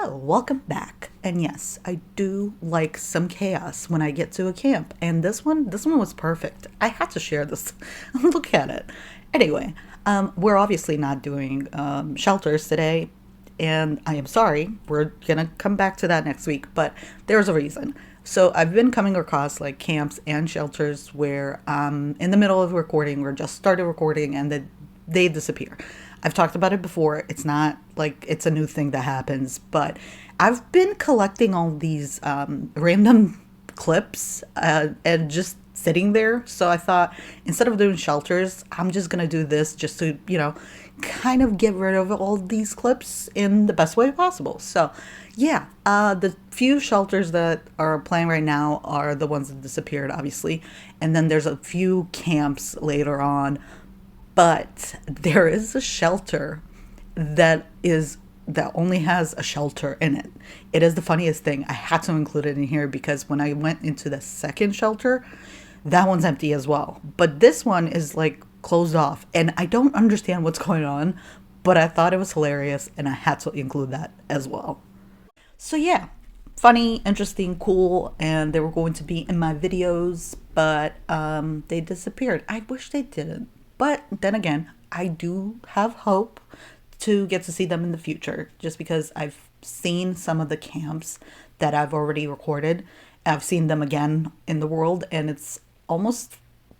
So, welcome back. And yes, I do like some chaos when I get to a camp. And this one was perfect. I had to share this. Look at it. Anyway, we're obviously not doing shelters today, and I am sorry. We're gonna come back to that next week, but there's a reason. So I've been coming across like camps and shelters where in the middle of recording or just started recording and they disappear. I've talked about it before. It's not like it's a new thing that happens, but I've been collecting all these random clips and just sitting there. So I thought instead of doing shelters, I'm just going to do this just to, kind of get rid of all these clips in the best way possible. So yeah, the few shelters that are playing right now are the ones that disappeared, obviously. And then there's a few camps later on, but there is a shelter that only has a shelter in it. It is the funniest thing. I had to include it in here because when I went into the second shelter, that one's empty as well. But this one is like closed off, and I don't understand what's going on, but I thought it was hilarious and I had to include that as well. So yeah, funny, interesting, cool, and they were going to be in my videos, but they disappeared. I wish they didn't. But then again, I do have hope to get to see them in the future just because I've seen some of the camps that I've already recorded. I've seen them again in the world, and it's almost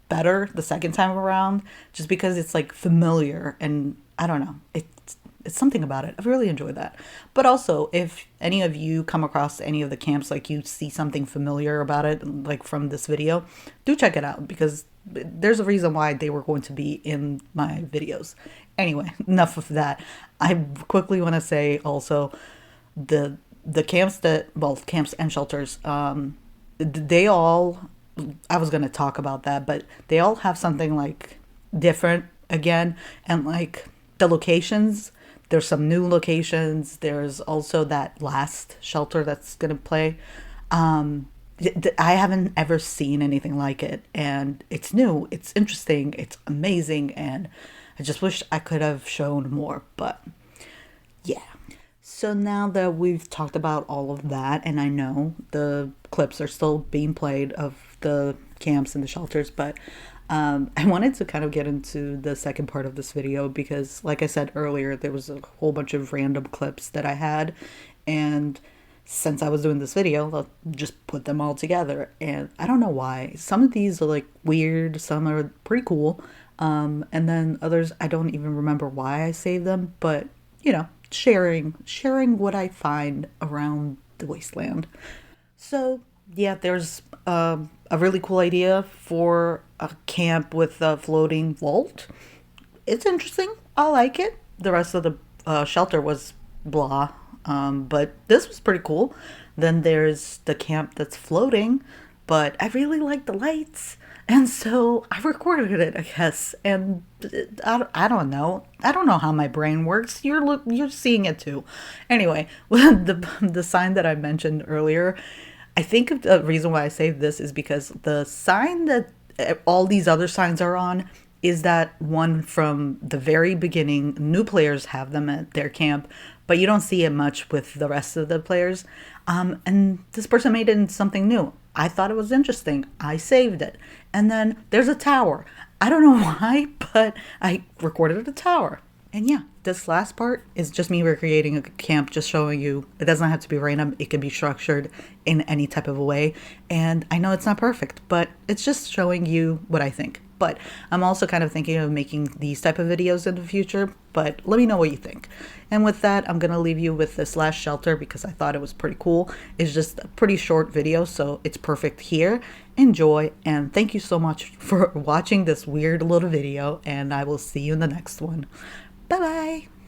better the second time around just because it's like familiar, and I don't know. It's something about it. I really enjoy that. But also, if any of you come across any of the camps, like you see something familiar about it, like from this video, do check it out because there's a reason why they were going to be in my videos. Anyway, enough of that. I quickly want to say also the camps camps and shelters, they all, I was going to talk about that, but they all have something like different again, and like the locations, there's some new locations. There's also that last shelter that's going to play. I haven't ever seen anything like it, and it's new, it's interesting, it's amazing, and I just wish I could have shown more, but yeah. So now that we've talked about all of that, and I know the clips are still being played of the camps and the shelters, but I wanted to kind of get into the second part of this video because, like I said earlier, there was a whole bunch of random clips that I had, and since I was doing this video, I'll just put them all together. And I don't know why. Some of these are like weird, some are pretty cool, and then others I don't even remember why I saved them, but sharing what I find around the wasteland. So yeah, there's a really cool idea for a camp with a floating vault. It's interesting. I like it. The rest of the shelter was blah, but this was pretty cool. Then there's the camp that's floating, but I really like the lights, and so I recorded it, I guess. And I don't know. I don't know how my brain works. You're seeing it too. Anyway, the sign that I mentioned earlier, I think the reason why I saved this is because the sign that all these other signs are on is that one from the very beginning. New players have them at their camp, but you don't see it much with the rest of the players. And this person made it into something new. I thought it was interesting. I saved it. And then there's a tower. I don't know why, but I recorded a tower. And yeah, this last part is just me recreating a camp, just showing you it doesn't have to be random. It can be structured in any type of a way. And I know it's not perfect, but it's just showing you what I think. But I'm also kind of thinking of making these type of videos in the future, but let me know what you think. And with that, I'm going to leave you with this last shelter because I thought it was pretty cool. It's just a pretty short video, so it's perfect here. Enjoy, and thank you so much for watching this weird little video, and I will see you in the next one. Bye-bye.